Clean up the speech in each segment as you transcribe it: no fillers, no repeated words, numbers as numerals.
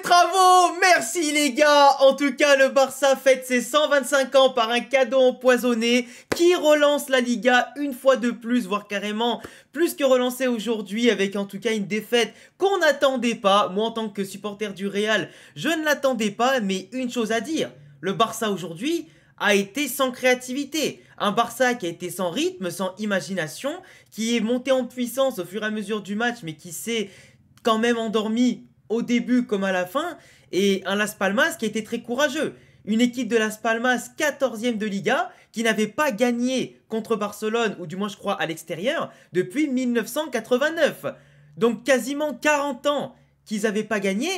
travaux, merci les gars. En tout cas, le Barça fête ses 125 ans par un cadeau empoisonné qui relance la Liga une fois de plus, voire carrément plus que relancé aujourd'hui, avec en tout cas une défaite qu'on n'attendait pas. Moi, en tant que supporter du Real, je ne l'attendais pas, mais une chose à dire, le Barça aujourd'hui a été sans créativité. Un Barça qui a été sans rythme, sans imagination, qui est monté en puissance au fur et à mesure du match, mais qui s'est quand même endormi au début comme à la fin, et un Las Palmas qui a été très courageux. Une équipe de Las Palmas 14e de Liga qui n'avait pas gagné contre Barcelone, ou du moins je crois à l'extérieur, depuis 1989. Donc quasiment 40 ans qu'ils n'avaient pas gagné,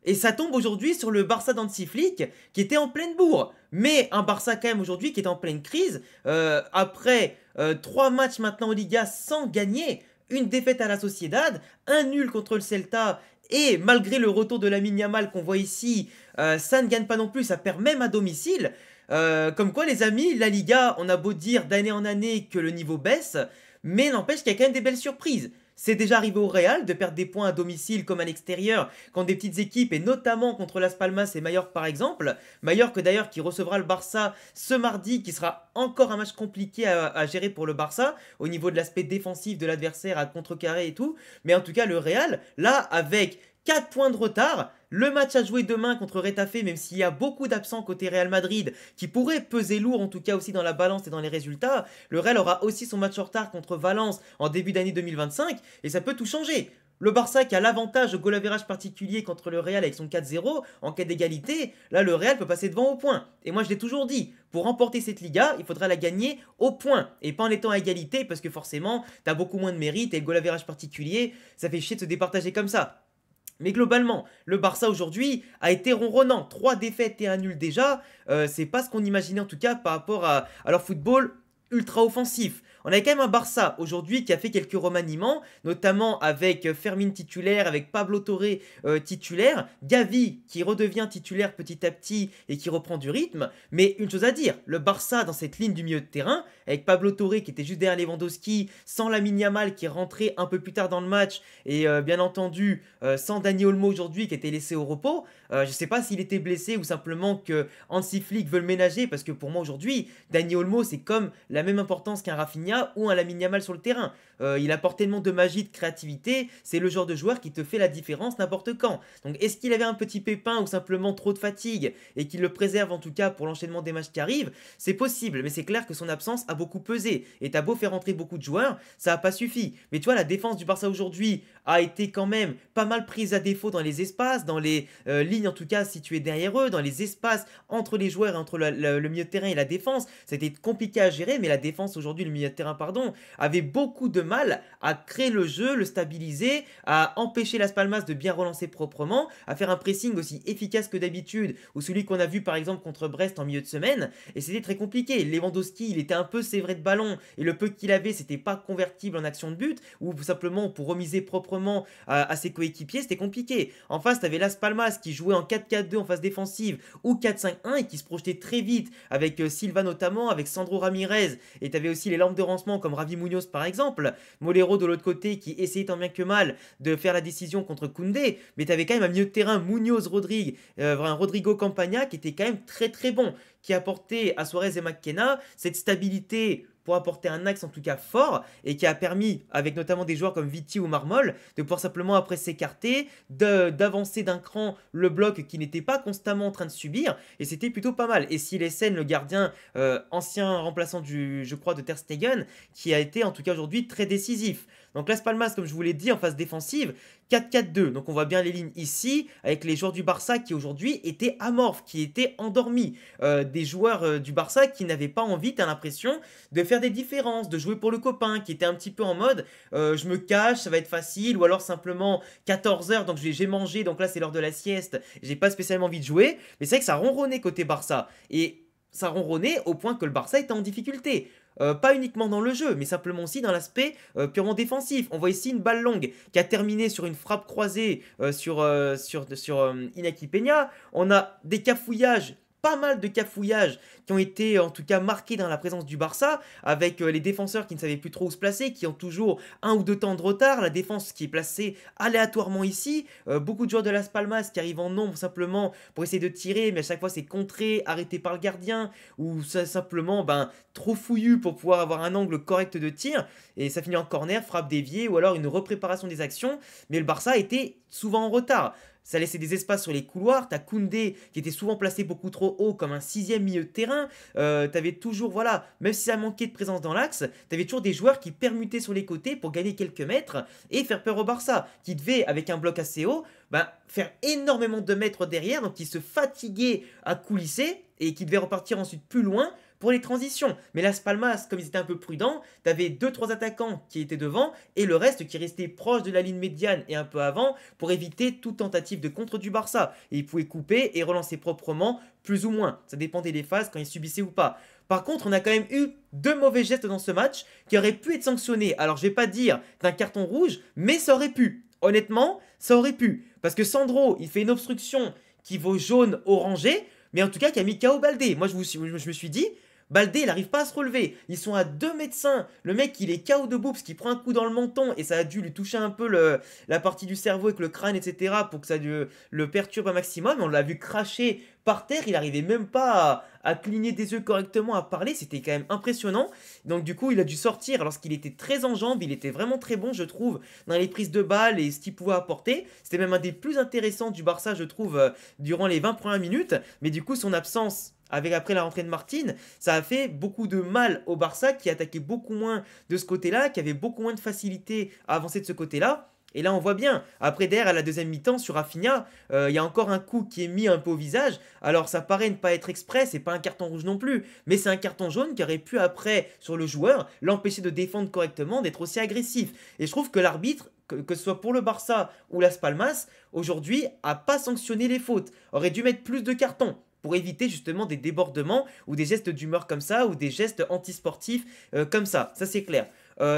et ça tombe aujourd'hui sur le Barça d'Hansi Flick qui était en pleine bourre. Mais un Barça quand même aujourd'hui qui est en pleine crise, après 3 matchs maintenant en Liga sans gagner, une défaite à la Sociedad, un nul contre le Celta. Et malgré le retour de Lamine Yamal qu'on voit ici, ça ne gagne pas non plus, ça perd même à domicile. Comme quoi les amis, la Liga, on a beau dire d'année en année que le niveau baisse, mais n'empêche qu'il y a quand même des belles surprises. C'est déjà arrivé au Real de perdre des points à domicile comme à l'extérieur quand des petites équipes, et notamment contre Las Palmas et Mallorca par exemple. Mallorca d'ailleurs qui recevra le Barça ce mardi, qui sera encore un match compliqué à gérer pour le Barça au niveau de l'aspect défensif de l'adversaire à contrecarrer et tout. Mais en tout cas le Real, là avec 4 points de retard, le match à jouer demain contre Retafe, même s'il y a beaucoup d'absents côté Real Madrid qui pourraient peser lourd en tout cas aussi dans la balance et dans les résultats, le Real aura aussi son match en retard contre Valence en début d'année 2025 et ça peut tout changer. Le Barça qui a l'avantage au goal average particulier contre le Real avec son 4-0 en cas d'égalité, là le Real peut passer devant au point. Et moi je l'ai toujours dit, pour remporter cette Liga, il faudra la gagner au point et pas en étant à égalité parce que forcément t'as beaucoup moins de mérite et le goal average particulier, ça fait chier de se départager comme ça. Mais globalement, le Barça aujourd'hui a été ronronnant. 3 défaites et un nul déjà. C'est pas ce qu'on imaginait en tout cas par rapport à leur football ultra offensif. On a quand même un Barça aujourd'hui qui a fait quelques remaniements, notamment avec Fermin titulaire, avec Pablo Torre titulaire, Gavi qui redevient titulaire petit à petit et qui reprend du rythme. Mais une chose à dire, le Barça dans cette ligne du milieu de terrain, avec Pablo Torre qui était juste derrière Lewandowski, sans Lamine Yamal qui est rentré un peu plus tard dans le match, et bien entendu sans Dani Olmo aujourd'hui qui était laissé au repos. Je ne sais pas s'il était blessé ou simplement que Hansi Flick veut le ménager, parce que pour moi aujourd'hui, Dani Olmo c'est comme la même importance qu'un Rafinha ou un Lamine Yamal sur le terrain. Il apporte tellement de magie, de créativité, c'est le genre de joueur qui te fait la différence n'importe quand. Donc est-ce qu'il avait un petit pépin ou simplement trop de fatigue et qu'il le préserve en tout cas pour l'enchaînement des matchs qui arrivent? C'est possible, mais c'est clair que son absence a beaucoup pesé. Et t'as beau faire rentrer beaucoup de joueurs, ça n'a pas suffi. Mais tu vois, la défense du Barça aujourd'hui a été quand même pas mal prise à défaut dans les espaces, dans les lignes en tout cas situées derrière eux, dans les espaces entre les joueurs et entre le milieu de terrain et la défense. C'était compliqué à gérer, mais la défense aujourd'hui, le milieu de terrain pardon, avait beaucoup de mal à créer le jeu, le stabiliser, à empêcher Las Palmas de bien relancer proprement, à faire un pressing aussi efficace que d'habitude, ou celui qu'on a vu par exemple contre Brest en milieu de semaine, et c'était très compliqué. Lewandowski, il était un peu sévré de ballon, et le peu qu'il avait, c'était pas convertible en action de but, ou simplement pour remiser proprement à ses coéquipiers, c'était compliqué. En face, t'avais Las Palmas qui jouait en 4-4-2 en phase défensive, ou 4-5-1, et qui se projetait très vite, avec Silva notamment, avec Sandro Ramirez, et t'avais aussi les lampes de rancement comme Ravi Munoz par exemple, Molero de l'autre côté qui essayait tant bien que mal de faire la décision contre Koundé, mais t'avais quand même un milieu de terrain Munoz, Rodrigo Campagna qui était quand même très très bon, qui apportait à Suarez et McKenna cette stabilité pour apporter un axe en tout cas fort, et qui a permis, avec notamment des joueurs comme Viti ou Marmol, de pouvoir simplement après s'écarter, d'avancer d'un cran le bloc qui n'était pas constamment en train de subir, et c'était plutôt pas mal. Et si Essien, le gardien, ancien remplaçant je crois de Ter Stegen, qui a été en tout cas aujourd'hui très décisif. Donc Las Palmas, comme je vous l'ai dit, en phase défensive, 4-4-2. Donc on voit bien les lignes ici, avec les joueurs du Barça qui aujourd'hui étaient amorphes, qui étaient endormis. Des joueurs du Barça qui n'avaient pas envie, t'as l'impression, de faire des différences, de jouer pour le copain, qui étaient un petit peu en mode je me cache, ça va être facile, ou alors simplement 14h, donc j'ai mangé, donc là c'est l'heure de la sieste, j'ai pas spécialement envie de jouer. Mais c'est vrai que ça ronronnait côté Barça. Et ça ronronnait au point que le Barça était en difficulté. Pas uniquement dans le jeu, mais simplement aussi dans l'aspect purement défensif. On voit ici une balle longue qui a terminé sur une frappe croisée sur Inaki Peña. On a des cafouillages pas mal de cafouillages qui ont été en tout cas marqués dans la présence du Barça, avec les défenseurs qui ne savaient plus trop où se placer, qui ont toujours un ou deux temps de retard, la défense qui est placée aléatoirement ici, beaucoup de joueurs de Las Palmas qui arrivent en nombre simplement pour essayer de tirer, mais à chaque fois c'est contré, arrêté par le gardien, ou simplement trop fouillu pour pouvoir avoir un angle correct de tir, et ça finit en corner, frappe déviée, ou alors une repréparation des actions, mais le Barça était souvent en retard. Ça laissait des espaces sur les couloirs. T'as Koundé qui était souvent placé beaucoup trop haut comme un sixième milieu de terrain. T'avais toujours, voilà, même si ça manquait de présence dans l'axe, t'avais toujours des joueurs qui permutaient sur les côtés pour gagner quelques mètres et faire peur au Barça, qui devait, avec un bloc assez haut, faire énormément de mètres derrière, donc qui se fatiguait à coulisser et qui devait repartir ensuite plus loin pour les transitions. Mais Las Palmas, comme ils étaient un peu prudents, t'avais 2-3 attaquants qui étaient devant et le reste qui restait proche de la ligne médiane et un peu avant pour éviter toute tentative de contre du Barça. Et ils pouvaient couper et relancer proprement, plus ou moins. Ça dépendait des phases quand ils subissaient ou pas. Par contre, on a quand même eu 2 mauvais gestes dans ce match qui auraient pu être sanctionnés. Alors, je vais pas dire d'un carton rouge, mais ça aurait pu. Honnêtement, ça aurait pu. Parce que Sandro, il fait une obstruction qui vaut jaune orangé, mais en tout cas qui a mis KO Baldé. Moi, je me suis dit, Baldé, il n'arrive pas à se relever. Ils sont à 2 médecins. Le mec, il est KO debout parce qu'il prend un coup dans le menton et ça a dû lui toucher un peu la partie du cerveau avec le crâne, etc. pour que ça le perturbe un maximum. On l'a vu cracher par terre. Il n'arrivait même pas à cligner des yeux correctement, à parler. C'était quand même impressionnant. Donc, du coup, il a dû sortir lorsqu'il était très en jambes. Il était vraiment très bon, je trouve, dans les prises de balles et ce qu'il pouvait apporter. C'était même un des plus intéressants du Barça, je trouve, durant les 20 premières minutes. Mais du coup, son absence après la rentrée de Martine, ça a fait beaucoup de mal au Barça qui attaquait beaucoup moins de ce côté-là, qui avait beaucoup moins de facilité à avancer de ce côté-là. Et là, on voit bien, après derrière, à la deuxième mi-temps, sur Rafinha, il y a encore un coup qui est mis un peu au visage. Alors, ça paraît ne pas être exprès, c'est pas un carton rouge non plus, mais c'est un carton jaune qui aurait pu, après, sur le joueur, l'empêcher de défendre correctement, d'être aussi agressif. Et je trouve que l'arbitre, que ce soit pour le Barça ou Las Palmas, aujourd'hui, a pas sanctionné les fautes. Aurait dû mettre plus de cartons pour éviter justement des débordements ou des gestes d'humeur comme ça ou des gestes antisportifs comme ça. Ça, c'est clair.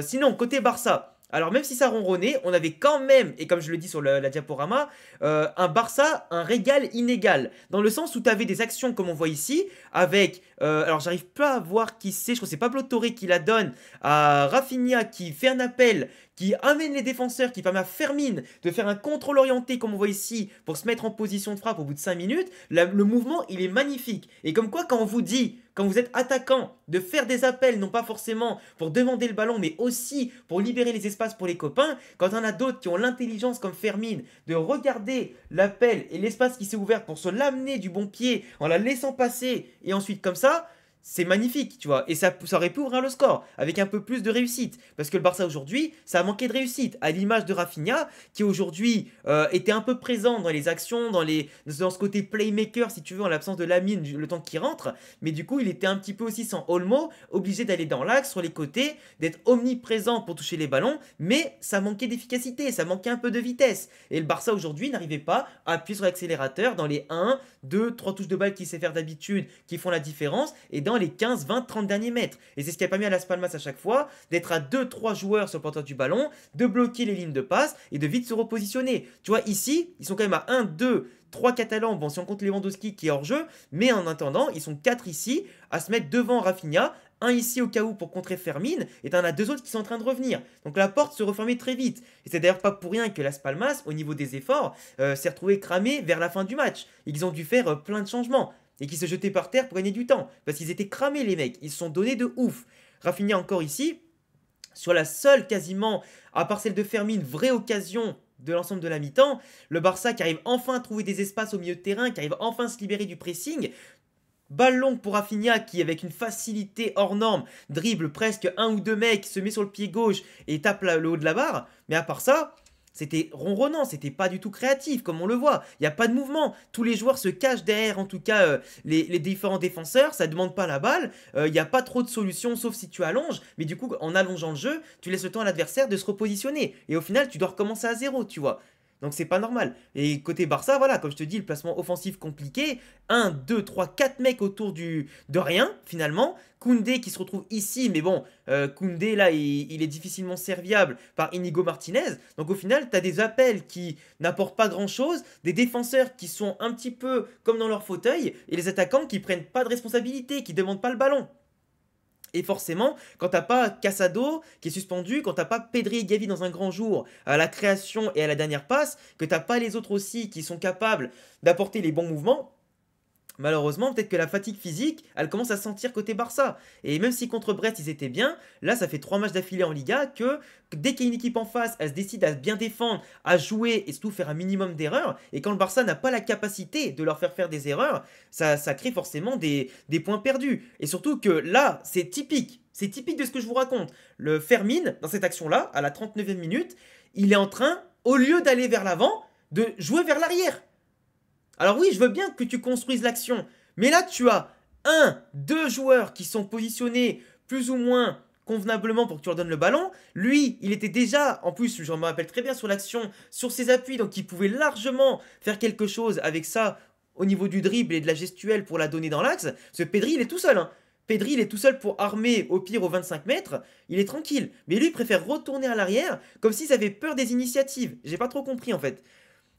Sinon, côté Barça, alors même si ça ronronnait, on avait quand même, et comme je le dis sur la diaporama, un Barça, un régal inégal. Dans le sens où tu avais des actions comme on voit ici, avec, alors j'arrive pas à voir qui c'est, je crois que c'est Pablo Torre qui la donne à Rafinha qui fait un appel, qui amène les défenseurs, qui permet à Fermin de faire un contrôle orienté comme on voit ici pour se mettre en position de frappe au bout de 5 minutes. Le mouvement, il est magnifique. Et comme quoi, quand on vous dit, quand vous êtes attaquant, de faire des appels, non pas forcément pour demander le ballon, mais aussi pour libérer les espaces pour les copains, quand on a d'autres qui ont l'intelligence comme Fermin de regarder l'appel et l'espace qui s'est ouvert pour se l'amener du bon pied en la laissant passer et ensuite comme ça, c'est magnifique, tu vois. Et ça aurait pu ouvrir le score avec un peu plus de réussite. Parce que le Barça aujourd'hui, ça a manqué de réussite. À l'image de Rafinha, qui aujourd'hui était un peu présent dans les actions, dans ce côté playmaker, si tu veux, en l'absence de Lamine, le temps qu'il rentre. Mais du coup, il était un petit peu aussi sans Olmo, obligé d'aller dans l'axe, sur les côtés, d'être omniprésent pour toucher les ballons. Mais ça manquait d'efficacité, ça manquait un peu de vitesse. Et le Barça aujourd'hui n'arrivait pas à appuyer sur l'accélérateur dans les 1, 2, 3 touches de balle qu'il sait faire d'habitude, qui font la différence. Et dans les 15, 20, 30 derniers mètres. Et c'est ce qui a permis à Las Palmas à chaque fois d'être à 2-3 joueurs sur le porteur du ballon, de bloquer les lignes de passe et de vite se repositionner. Tu vois, ici, ils sont quand même à 1, 2, 3 Catalans, bon si on compte Lewandowski qui est hors jeu, mais en attendant, ils sont 4 ici à se mettre devant Rafinha, un ici au cas où pour contrer Fermin, et t'en as 2 autres qui sont en train de revenir. Donc la porte se refermait très vite. Et c'est d'ailleurs pas pour rien que Las Palmas, au niveau des efforts, s'est retrouvé cramé vers la fin du match. Ils ont dû faire plein de changements. Et qui se jetaient par terre pour gagner du temps. Parce qu'ils étaient cramés les mecs, ils se sont donnés de ouf. Rafinha encore ici, sur la seule quasiment, à part celle de Fermin, vraie occasion de l'ensemble de la mi-temps, le Barça qui arrive enfin à trouver des espaces au milieu de terrain, qui arrive enfin à se libérer du pressing. Balle longue pour Rafinha qui, avec une facilité hors norme, dribble presque un ou deux mecs, se met sur le pied gauche et tape le haut de la barre. Mais à part ça, c'était ronronnant, c'était pas du tout créatif comme on le voit. Il n'y a pas de mouvement. Tous les joueurs se cachent derrière, en tout cas, les différents défenseurs. Ça ne demande pas la balle. Il n'y a pas trop de solutions, sauf si tu allonges. Mais du coup, en allongeant le jeu, tu laisses le temps à l'adversaire de se repositionner. Et au final, tu dois recommencer à zéro, tu vois. Donc c'est pas normal. Et côté Barça, voilà, comme je te dis, le placement offensif compliqué. Un, 2, 3, 4 mecs autour de rien, finalement. Koundé qui se retrouve ici, mais bon, Koundé là, il est difficilement serviable par Inigo Martinez. Donc au final, tu as des appels qui n'apportent pas grand-chose, des défenseurs qui sont un petit peu comme dans leur fauteuil, et les attaquants qui prennent pas de responsabilité, qui demandent pas le ballon. Et forcément, quand t'as pas Casado qui est suspendu, quand t'as pas Pedri et Gavi dans un grand jour à la création et à la dernière passe, que t'as pas les autres aussi qui sont capables d'apporter les bons mouvements, malheureusement, peut-être que la fatigue physique, elle commence à se sentir côté Barça. Et même si contre Brest, ils étaient bien, là, ça fait 3 matchs d'affilée en Liga que dès qu'il y a une équipe en face, elle se décide à bien défendre, à jouer et surtout faire un minimum d'erreurs. Et quand le Barça n'a pas la capacité de leur faire des erreurs, ça crée forcément des points perdus. Et surtout que là, c'est typique. C'est typique de ce que je vous raconte. Le Fermin, dans cette action-là, à la 39e minute, il est en train, au lieu d'aller vers l'avant, de jouer vers l'arrière. Alors oui, je veux bien que tu construises l'action, mais là tu as deux joueurs qui sont positionnés plus ou moins convenablement pour que tu leur donnes le ballon. Lui, il était déjà, en plus, je me rappelle très bien sur l'action, sur ses appuis, donc il pouvait largement faire quelque chose avec ça au niveau du dribble et de la gestuelle pour la donner dans l'axe. Parce que Pedri, il est tout seul, hein. Pedri, il est tout seul pour armer au pire aux 25 mètres, il est tranquille. Mais lui, il préfère retourner à l'arrière, comme s'il avait peur des initiatives. J'ai pas trop compris en fait.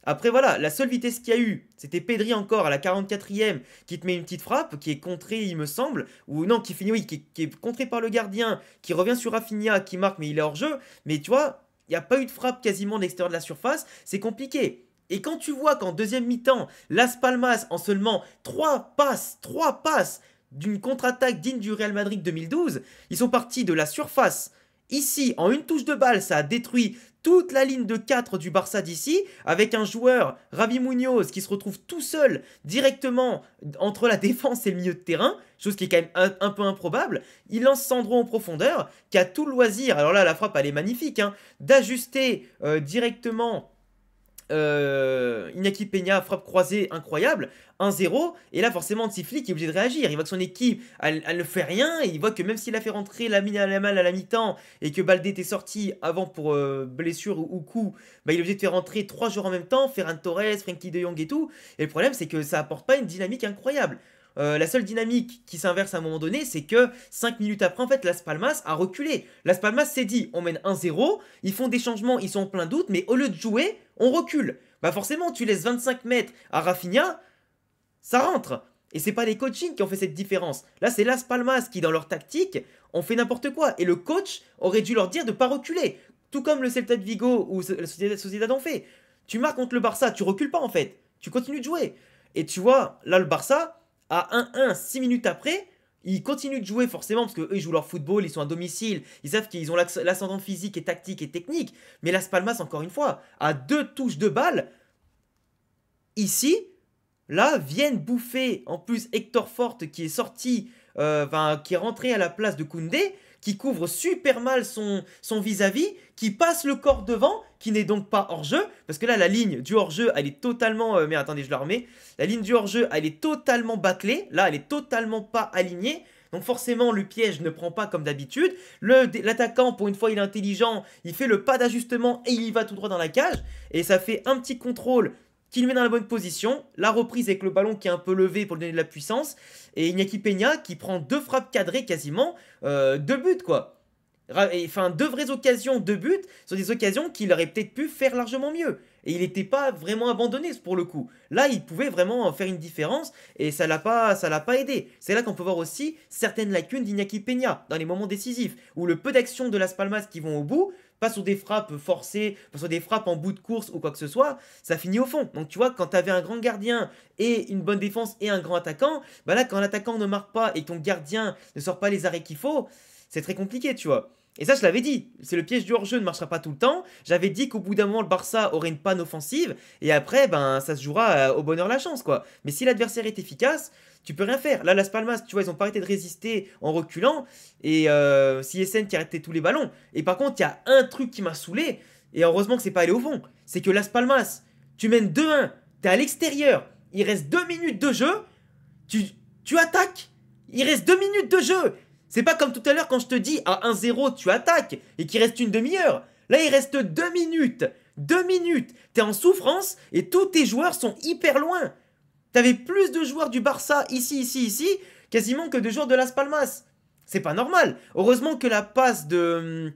Après voilà, la seule vitesse qu'il y a eu, c'était Pedri encore à la 44e qui te met une petite frappe, qui est contrée il me semble, ou non, qui finit, oui, qui est contrée par le gardien, qui revient sur Rafinha, qui marque mais il est hors jeu, mais tu vois, il n'y a pas eu de frappe quasiment de l'extérieur de la surface, c'est compliqué. Et quand tu vois qu'en deuxième mi-temps, Las Palmas en seulement 3 passes d'une contre-attaque digne du Real Madrid 2012, ils sont partis de la surface. Ici, en une touche de balle, ça a détruit toute la ligne de 4 du Barça d'ici, avec un joueur, Ravi Munoz, qui se retrouve tout seul directement entre la défense et le milieu de terrain, chose qui est quand même un peu improbable. Il lance Sandro en profondeur, qui a tout le loisir, alors là la frappe elle est magnifique, hein, d'ajuster directement Iñaki Peña, frappe croisée incroyable, 1-0, et là forcément Tifli qui est obligé de réagir, il voit que son équipe elle ne fait rien, et il voit que même s'il a fait rentrer Lamine Yamal à la mi-temps, et que Baldé était sorti avant pour blessure ou coup, bah, il est obligé de faire rentrer 3 joueurs en même temps, Ferran Torres, Frenkie de Jong et tout, et le problème c'est que ça apporte pas une dynamique incroyable. La seule dynamique qui s'inverse à un moment donné, c'est que 5 minutes après, en fait, Las Palmas a reculé. Las Palmas s'est dit, on mène 1-0, ils font des changements, ils sont en plein doute, mais au lieu de jouer, on recule. Bah forcément, tu laisses 25 mètres à Rafinha, ça rentre. Et c'est pas les coachings qui ont fait cette différence. Là, c'est Las Palmas qui, dans leur tactique, ont fait n'importe quoi. Et le coach aurait dû leur dire de ne pas reculer. Tout comme le Celta de Vigo ou la Sociedad ont fait. Tu marques contre le Barça, tu recules pas en fait. Tu continues de jouer. Et tu vois, là, le Barça, à 1-1, 6 minutes après, ils continuent de jouer forcément parce qu'eux ils jouent leur football, ils sont à domicile, ils savent qu'ils ont l'ascendant physique et tactique et technique. Mais Las Palmas, encore une fois, à 2 touches de balle, ici, là, viennent bouffer en plus Hector Forte qui est sorti, qui est rentré à la place de Koundé, qui couvre super mal son vis-à-vis, qui passe le corps devant, qui n'est donc pas hors-jeu, parce que là, la ligne du hors-jeu, elle est totalement... mais attendez, je la remets. La ligne du hors-jeu, elle est totalement bâclée. Là, elle est totalement pas alignée. Donc forcément, le piège ne prend pas comme d'habitude. L'attaquant, pour une fois, il est intelligent. Il fait le pas d'ajustement et il y va tout droit dans la cage. Et ça fait un petit contrôle qui le met dans la bonne position. La reprise avec le ballon qui est un peu levé pour lui donner de la puissance. Et Iñaki Peña qui prend 2 frappes cadrées quasiment. 2 buts, quoi. Enfin, 2 vraies occasions, 2 buts, sont des occasions qu'il aurait peut-être pu faire largement mieux. Et il n'était pas vraiment abandonné pour le coup. Là, il pouvait vraiment faire une différence et ça l'a pas aidé. C'est là qu'on peut voir aussi certaines lacunes d'Iñaki Peña dans les moments décisifs, où le peu d'actions de Las Palmas qui vont au bout, pas sur des frappes forcées, pas sur des frappes en bout de course ou quoi que ce soit, ça finit au fond. Donc tu vois, quand tu avais un grand gardien et une bonne défense et un grand attaquant, bah là, quand l'attaquant ne marque pas et ton gardien ne sort pas les arrêts qu'il faut, c'est très compliqué, tu vois. Et ça, je l'avais dit, c'est le piège du hors-jeu, ne marchera pas tout le temps. J'avais dit qu'au bout d'un moment, le Barça aurait une panne offensive, et après, ben, ça se jouera au bonheur la chance, quoi. Mais si l'adversaire est efficace, tu peux rien faire. Là, Las Palmas, tu vois, ils ont pas arrêté de résister en reculant, et CSN qui a arrêté tous les ballons. Et par contre, il y a un truc qui m'a saoulé, et heureusement que c'est pas allé au fond, c'est que Las Palmas, tu mènes 2-1, t'es à l'extérieur, il reste 2 minutes de jeu, tu attaques, il reste 2 minutes de jeu. C'est pas comme tout à l'heure quand je te dis à 1-0 tu attaques et qu'il reste une demi-heure. Là il reste 2 minutes. 2 minutes. T'es en souffrance et tous tes joueurs sont hyper loin. T'avais plus de joueurs du Barça ici, quasiment que de joueurs de Las Palmas. C'est pas normal. Heureusement que la passe de...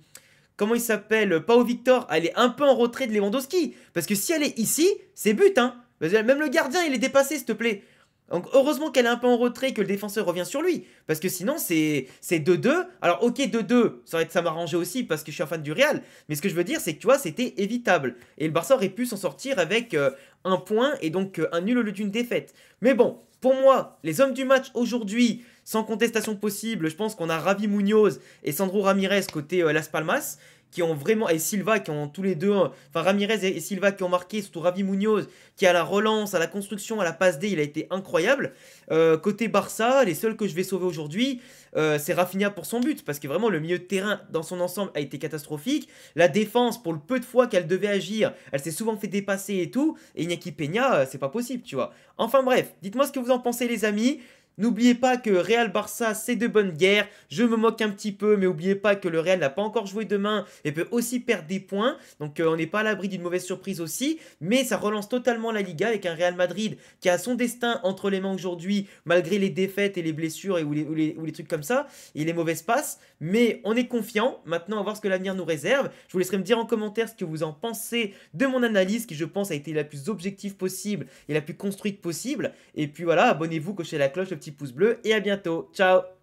Comment il s'appelle, Pau Victor, elle est un peu en retrait de Lewandowski. Parce que si elle est ici, c'est but, hein. Même le gardien, il est dépassé, s'il te plaît. Donc heureusement qu'elle est un peu en retrait, que le défenseur revient sur lui. Parce que sinon, c'est 2-2. Alors ok, 2-2, ça m'arrangeait aussi parce que je suis un fan du Real. Mais ce que je veux dire, c'est que tu vois, c'était évitable. Et le Barça aurait pu s'en sortir avec un point et donc un nul au lieu d'une défaite. Mais bon, pour moi, les hommes du match aujourd'hui, sans contestation possible, je pense qu'on a Ravi Munoz et Sandro Ramirez côté Las Palmas, qui ont vraiment, et Silva qui ont tous les deux, enfin Ramirez et Silva qui ont marqué, surtout Ravi Munoz qui à la relance, à la construction, à la passe D, il a été incroyable. Côté Barça, les seuls que je vais sauver aujourd'hui, c'est Rafinha pour son but, parce que vraiment le milieu de terrain dans son ensemble a été catastrophique. La défense, pour le peu de fois qu'elle devait agir, elle s'est souvent fait dépasser et tout, et Iñaki Peña, c'est pas possible, tu vois. Enfin bref, dites-moi ce que vous en pensez les amis. N'oubliez pas que Real Barça c'est de bonne guerre, je me moque un petit peu mais n'oubliez pas que le Real n'a pas encore joué demain et peut aussi perdre des points, donc on n'est pas à l'abri d'une mauvaise surprise aussi, mais ça relance totalement la Liga avec un Real Madrid qui a son destin entre les mains aujourd'hui malgré les défaites et les blessures ou les trucs comme ça et les mauvaises passes, mais on est confiant, maintenant on va voir ce que l'avenir nous réserve. Je vous laisserai me dire en commentaire ce que vous en pensez de mon analyse qui je pense a été la plus objective possible et la plus construite possible, et puis voilà, abonnez-vous, cochez la cloche, le petit pouce bleu et à bientôt. Ciao!